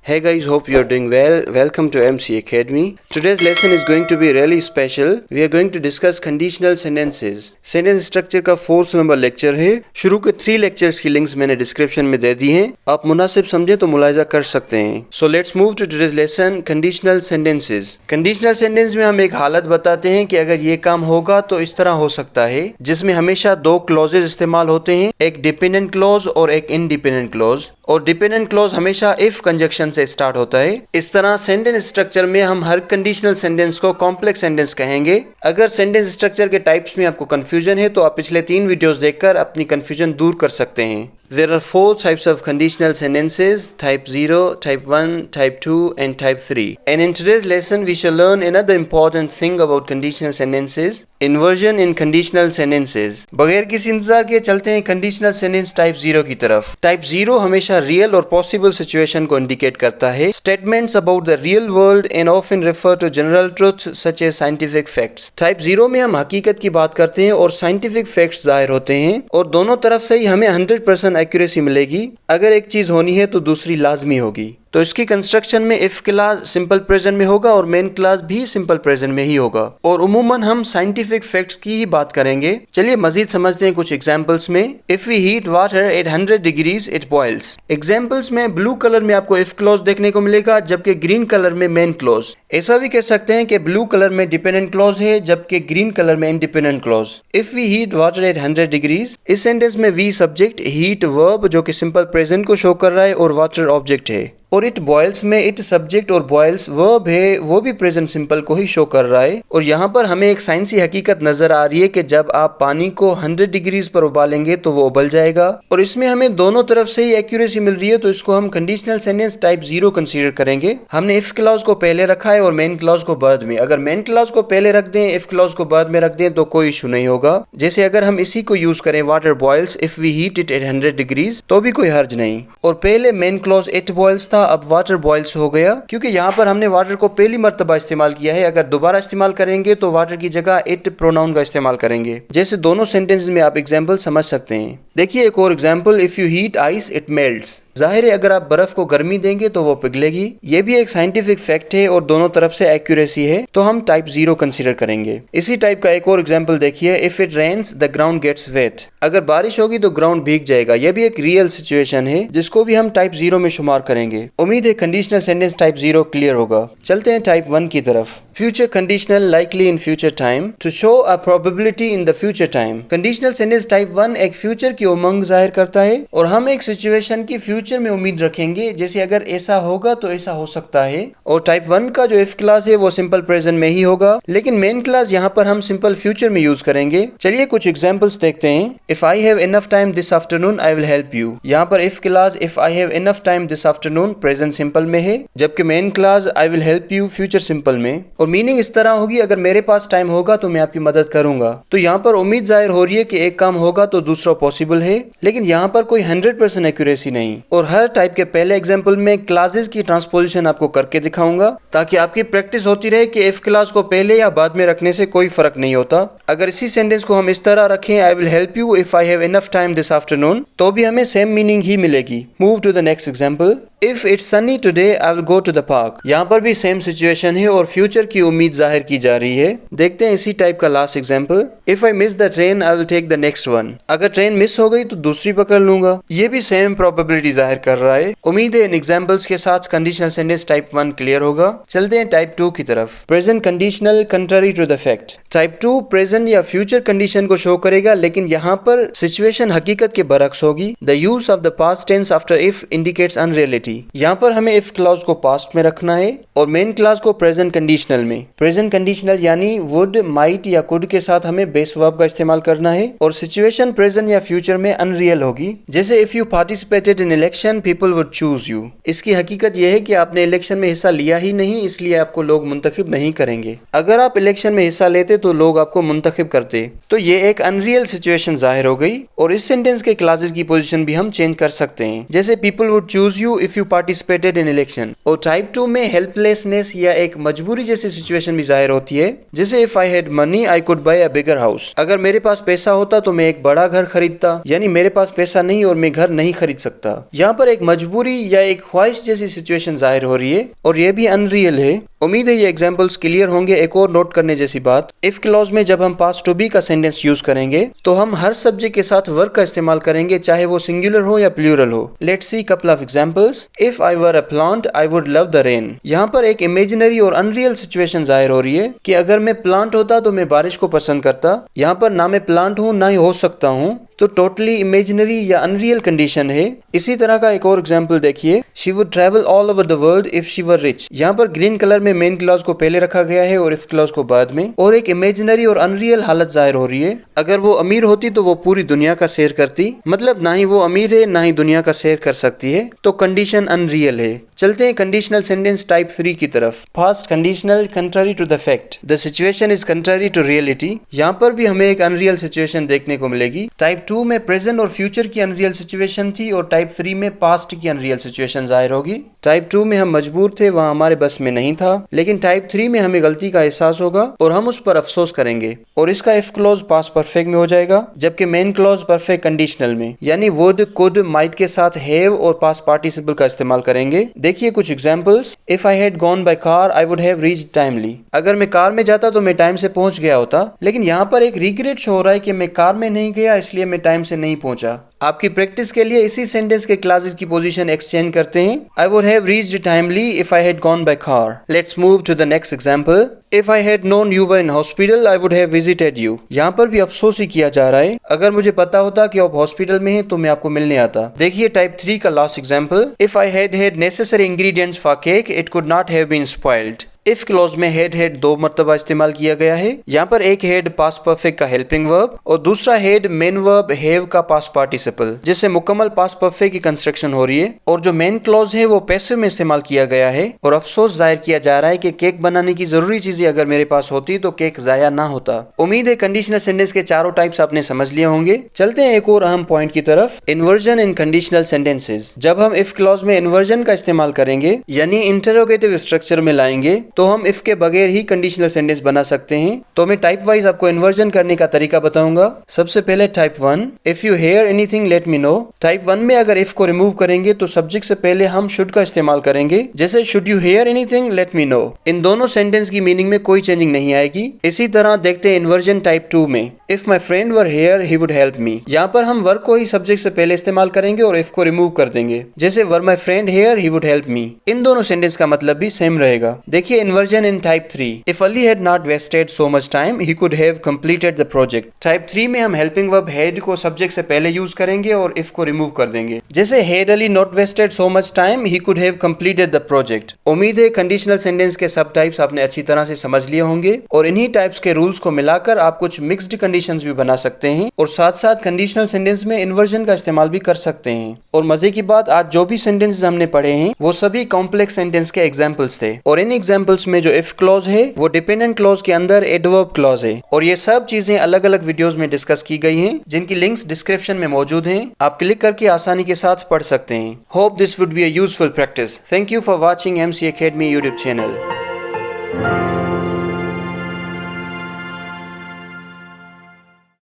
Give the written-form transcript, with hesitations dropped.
Hey guys, hope you are doing well. Welcome to MC Academy. Today's lesson is going to be really special. We are going to discuss conditional sentences. Sentence structure का 4th number lecture है. शुरू के 3 lectures की links मैंने description में दे दी हैं. आप मुनासिब समझे तो मुलाहिजा कर सकते हैं. So let's move to today's lesson. Conditional sentences. Conditional sentence में हम एक हालत बताते हैं कि अगर ये काम होगा तो इस तरह हो सकता है, जिसमें हमेशा 2 क्लॉजेज इस्तेमाल होते हैं, एक डिपेंडेंट क्लॉज और एक इंडिपेंडेंट क्लॉज. और डिपेंडेंट क्लॉज हमेशा इफ कंजक्शन से स्टार्ट होता है. इस तरह सेंटेंस स्ट्रक्चर में हम हर कंडीशनल सेंटेंस को कॉम्प्लेक्स सेंटेंस कहेंगे. अगर सेंटेंस स्ट्रक्चर के टाइप्स में आपको कंफ्यूजन है तो आप पिछले 3 वीडियोस देखकर अपनी कंफ्यूजन दूर कर सकते हैं. There are 4 types of conditional sentences, type 0, type 1, type 2 and type 3. And in today's lesson we shall learn another important thing about conditional sentences, inversion in conditional sentences. बगैर किसी इंतजार के चलते हैं conditional sentence type 0 की तरफ. Type 0 हमेशा real और possible situation को indicate करता है. Statements about the real world and often refer to general truths such as scientific facts. Type 0 में हम हकीकत की बात करते हैं और scientific facts जाहिर होते हैं और दोनों तरफ से ही हमें 100% एक्यूरेसी मिलेगी. अगर एक चीज होनी है तो दूसरी लाजमी होगी. तो इसकी कंस्ट्रक्शन में इफ क्लास सिंपल प्रेजेंट में होगा और मेन क्लास भी सिंपल प्रेजेंट में ही होगा. और उमूमन हम साइंटिफिक फैक्ट्स की ही बात करेंगे. चलिए मजीद समझते हैं कुछ एग्जांपल्स में. If we heat water at 100 degrees it boils. Examples में ब्लू कलर में आपको इफ क्लॉज देखने को मिलेगा, जबकि ग्रीन कलर में मेन क्लॉज. ऐसा भी कह सकते हैं कि ब्लू कलर में डिपेंडेंट क्लॉज है जबकि ग्रीन कलर में independent clause. If we heat water at 100 degrees, इस सेंटेंस में वी सब्जेक्ट, हीट वर्ब जो कि सिंपल प्रेजेंट को शो कर रहा है और वाटर ऑब्जेक्ट है. और इट बॉयल्स में इट सब्जेक्ट और बॉयल्स वर्ब है, वो भी प्रेजेंट सिंपल को ही शो कर रहा है. और यहाँ पर हमें एक साइंसी हकीकत नजर आ रही है कि जब आप पानी को 100 डिग्रीज पर उबालेंगे तो वो उबल जाएगा. और इसमें हमें दोनों तरफ से ही एक्यूरेसी मिल रही है, तो इसको हम कंडीशनल सेंटेंस टाइप 0 कंसीडर करेंगे. हमने इफ क्लॉज को पहले रखा है और मेन क्लॉज को बाद में. अगर मेन क्लॉज को पहले रख दें, इफ क्लॉज को बाद में रख दें तो कोई इशू नहीं होगा. जैसे अगर हम इसी को यूज करें, water boils if we heat it at 100 degrees, तो भी कोई हर्ज नहीं. और पहले मेन क्लॉज इट बॉयल्स था, अब वाटर बॉयल्स हो गया, क्योंकि यहाँ पर हमने वाटर को पहली मर्तबा इस्तेमाल किया है. अगर दोबारा इस्तेमाल करेंगे तो वाटर की जगह इट प्रोनाउन का इस्तेमाल करेंगे. जैसे दोनों सेंटेंसेस में आप एग्जांपल समझ सकते हैं. देखिए एक और example. If you heat ice it melts. जाहिर है अगर आप बर्फ को गर्मी देंगे तो वो पिघलेगी. ये भी एक साइंटिफिक फैक्ट है और दोनों तरफ से एक्यूरेसी है, तो हम टाइप 0 कंसीडर करेंगे. इसी टाइप का एक और एग्जांपल देखिए. If it rains the ground gets wet. अगर बारिश होगी तो ग्राउंड भीग जाएगा. यह भी एक रियल सिचुएशन है जिसको भी हम टाइप 0 में शुमार करेंगे. उम्मीद है कंडीशनल सेंटेंस टाइप 0 क्लियर होगा. चलते हैं टाइप 1 की तरफ. Future conditional likely in future time to show a probability in the future time. Conditional sentence type 1 एक फ्यूचर की उमंग जाहिर करता है और हम एक सिचुएशन की फ्यूचर में उम्मीद रखेंगे, जैसे अगर ऐसा होगा तो ऐसा हो सकता है. और टाइप 1 का जो इफ क्लास है वो सिंपल प्रेजेंट में ही होगा, लेकिन मेन क्लास यहाँ पर हम सिंपल फ्यूचर में यूज करेंगे. चलिए कुछ एग्जांपल्स देखते हैं. If I have enough time this afternoon I will help you. यहाँ पर if class if I have enough time this afternoon present simple में है, जबकि main class I will help you future simple में. और meaning इस तरह होगी, अगर मेरे पास टाइम होगा तो मैं आपकी मदद करूंगा. तो यहाँ पर उम्मीद जाहिर हो रही है कि एक काम होगा तो दूसरा पॉसिबल है, लेकिन यहाँ पर कोई 100% एक्यूरेसी नहीं. और हर टाइप के पहले एग्जांपल में क्लासेस की ट्रांसपोजिशन आपको करके दिखाऊंगा, ताकि आपकी प्रैक्टिस होती रहे कि इफ क्लास को पहले या बाद में रखने से कोई फर्क नहीं होता. अगर इसी सेंटेंस को हम इस तरह रखें, I will help you if I have enough time this afternoon, तो भी हमें सेम मीनिंग ही मिलेगी. Move to the next example. If it's sunny today I will go to the park. यहाँ पर भी सेम सिचुएशन है और फ्यूचर की उम्मीद जाहिर की जा रही है. देखते हैं इसी टाइप का last example. If I miss the train I will take the next one. अगर ट्रेन मिस हो गई तो दूसरी पकड़ लूंगा. ये भी सेम प्रोबेबिलिटी जाहिर कर रहा है. उम्मीद है इन एग्जांपल्स के साथ कंडीशनल सेंटेंस टाइप 1 क्लियर होगा. चलते हैं टाइप 2 की तरफ. Present conditional contrary to the fact. Type 2 present या फ्यूचर कंडीशन को शो करेगा, लेकिन यहाँ पर सिचुएशन हकीकत के बरक्स होगी. The use of the past tense after if indicates unreality. यहाँ पर हमें इफ क्लॉज को पास्ट में रखना है और मेन क्लॉज को प्रेजेंट कंडीशनल में. प्रेजेंट कंडीशनल यानी वुड, माइट या कुड के साथ हमें बेस वर्ब का इस्तेमाल करना है. और सिचुएशन प्रेजेंट या फ्यूचर में अनरियल होगी. जैसे if you participated in election people would choose you. इसकी हकीकत यह है कि आपने इलेक्शन में हिस्सा लिया ही नहीं, इसलिए आपको लोग मुंतखब नहीं करेंगे. अगर आप इलेक्शन में हिस्सा लेते तो लोग आपको मुंतखब करते. तो ये एक अनरियल सिचुएशन जाहिर हो गई. और इस सेंटेंस के क्लासेस की पोजीशन भी हम चेंज कर सकते हैं. जैसे people would choose you if if you participated in election. और टाइप 2 में हेल्पलेसनेस या एक मजबूरी जैसी सिचुएशन भी जाहिर होती है, जैसे if I had money I could bye a bigger house. अगर मेरे पास पैसा होता तो मैं एक बड़ा घर खरीदता, यानी मेरे पास पैसा नहीं और मैं घर नहीं खरीद सकता। यहाँ पर एक मजबूरी या एक ख्वाहिश जैसी सिचुएशन जाहिर हो रही है और ये भी अनरियल है। उम्मीद है ये एग्जांपल्स क्लियर होंगे। एक और नोट करने जैसी बात, इफ क्लॉज में जब हम पास्ट टू बी का सेंटेंस यूज करेंगे तो हम हर सब्जेक्ट के साथ वर्क का इस्तेमाल करेंगे, चाहे वो सिंगुलर हो या प्लूरल हो। Let's see couple of examples. If I were a plant I would love the rain. यहाँ पर एक इमेजिनरी और अनरियल सिचुएशन जाहिर हो रही है कि अगर मैं प्लांट होता तो मैं बारिश को पसंद करता। यहाँ पर ना मैं प्लांट हूँ ना ही हो सकता हूँ, तो टोटली इमेजिनरी या अनरियल कंडीशन है। इसी तरह का एक और एग्जांपल देखिए, she would travel all over the world if she were rich. यहाँ पर ग्रीन कलर में मेन क्लॉज को पहले रखा गया है और इफ क्लॉज को बाद में, और एक इमेजिनरी और अनरियल हालत जाहिर हो रही है। अगर वो अमीर होती तो वो पूरी दुनिया का सैर करती, मतलब ना ही वो अमीर है ना ही दुनिया का सैर कर सकती है, तो कंडीशन अनरियल है। चलते हैं कंडीशनल सेंटेंस टाइप 3 की तरफ। Past conditional contrary to the fact, the situation is contrary to reality. यहाँ पर भी हमें एक अनरियल सिचुएशन देखने को मिलेगी। टाइप 2 में प्रेजेंट और फ्यूचर की अनरियल सिचुएशन थी और टाइप 3 में पास्ट की अनरियल सिचुएशन जाहिर होगी। टाइप 2 में हम मजबूर थे, वहां हमारे बस में नहीं था, लेकिन टाइप 3 में हमें गलती का एहसास होगा और हम उस पर अफसोस करेंगे और इसका इफ क्लॉज पास्ट परफेक्ट में हो जाएगा, जबकि मेन क्लॉज परफेक्ट कंडीशनल में, यानी वुड, कुड, माइट के साथ हैव और पास्ट पार्टिसिपल का इस्तेमाल करेंगे। देखिए कुछ examples. If I had gone by car I would have reached timely. अगर मैं कार में जाता तो मैं टाइम से पहुंच गया होता, लेकिन यहाँ पर एक रिग्रेट शो हो रहा है कि मैं कार में नहीं गया इसलिए मैं टाइम से नहीं पहुंचा। आपकी प्रैक्टिस के लिए इसी सेंटेंस के क्लासेस की पोजीशन एक्सचेंज करते हैं। I would have reached timely if I had gone by car. Let's move to the next example. If I had known you were in hospital I would have visited you. यहाँ पर भी अफसोस ही किया जा रहा है, अगर मुझे पता होता कि आप हॉस्पिटल में हैं तो मैं आपको मिलने आता। देखिए टाइप 3 का last example. If I had necessary ingredients for cake it could not have been spoiled. If clause में हेड दो मर्तबा इस्तेमाल किया गया है। यहाँ पर एक हेड पास्ट परफेक्ट का हेल्पिंग वर्ब और दूसरा हेड मेन वर्ब हैव का पास्ट पार्टिसिपल, जिससे मुकम्मल पास्ट परफेक्ट की कंस्ट्रक्शन हो रही है। और जो मेन क्लॉज है वो पैसिव में इस्तेमाल किया गया है और अफसोस जाहिर किया जा रहा है कि केक बनाने की जरूरी चीजें अगर मेरे पास होती तो केक जाया ना होता। उम्मीद है कंडीशनल सेंटेंस के चारों टाइप्स आपने समझ लिए होंगे। चलते हैं एक और अहम पॉइंट की तरफ, इन्वर्जन इन कंडीशनल सेंटेंसेज। जब हम इफ क्लॉज में इन्वर्जन का इस्तेमाल करेंगे, यानी इंटरोगेटिव स्ट्रक्चर में लाएंगे, तो हम इफ के बगैर ही कंडीशनल सेंटेंस बना सकते हैं। तो मैं टाइप वाइज आपको इन्वर्जन करने का तरीका बताऊंगा। सबसे पहले type 1, if you hear anything let me know. Type 1 में अगर इफ को रिमूव करेंगे तो सब्जेक्ट से पहले हम शुड का इस्तेमाल करेंगे, जैसे should you hear anything let me know. इन दोनों सेंटेंस की मीनिंग में कोई चेंजिंग नहीं आएगी। इसी तरह देखते हैं इन्वर्जन टाइप 2 में, if my friend were here he would help me. यहाँ पर हम वर्क को ही सब्जेक्ट से पहले इस्तेमाल करेंगे और इफ को रिमूव कर देंगे, जैसे were my friend here he would help me. इन दोनों सेंटेंस का मतलब भी सेम रहेगा। देखिए inversion in type 3, if Ali had not wasted so much time he could have completed the project. Type 3 में हम हेल्पिंग वर्ब हैड को सब्जेक्ट से पहले यूज करेंगे और इफ को रिमूव कर देंगे, जैसे had Ali not wasted so much time he could have completed the project. उम्मीद है कंडीशनल सेंटेंस के सब टाइप्स आपने अच्छी तरह से समझ लिए होंगे और इन्हीं टाइप्स के रूल्स को मिलाकर आप कुछ मिक्स्ड कंडीशंस भी बना सकते हैं और साथ साथ कंडीशनल सेंटेंस में इन्वर्जन का इस्तेमाल भी कर सकते हैं। और मजे की बात, आज जो भी सेंटेंसेस हमने पढ़े हैं वो सभी कॉम्प्लेक्स सेंटेंस के एग्जांपल्स थे और इन एग्जांपल्स में जो इफ क्लॉज है वो डिपेंडेंट क्लॉज के अंदर एडवर्ब क्लॉज है और ये सब चीजें अलग अलग वीडियोस में डिस्कस की गई हैं, जिनकी लिंक्स डिस्क्रिप्शन में मौजूद हैं। आप क्लिक करके आसानी के साथ पढ़ सकते हैं। Hope this would be a useful practice. Thank you for watching MC Academy YouTube channel.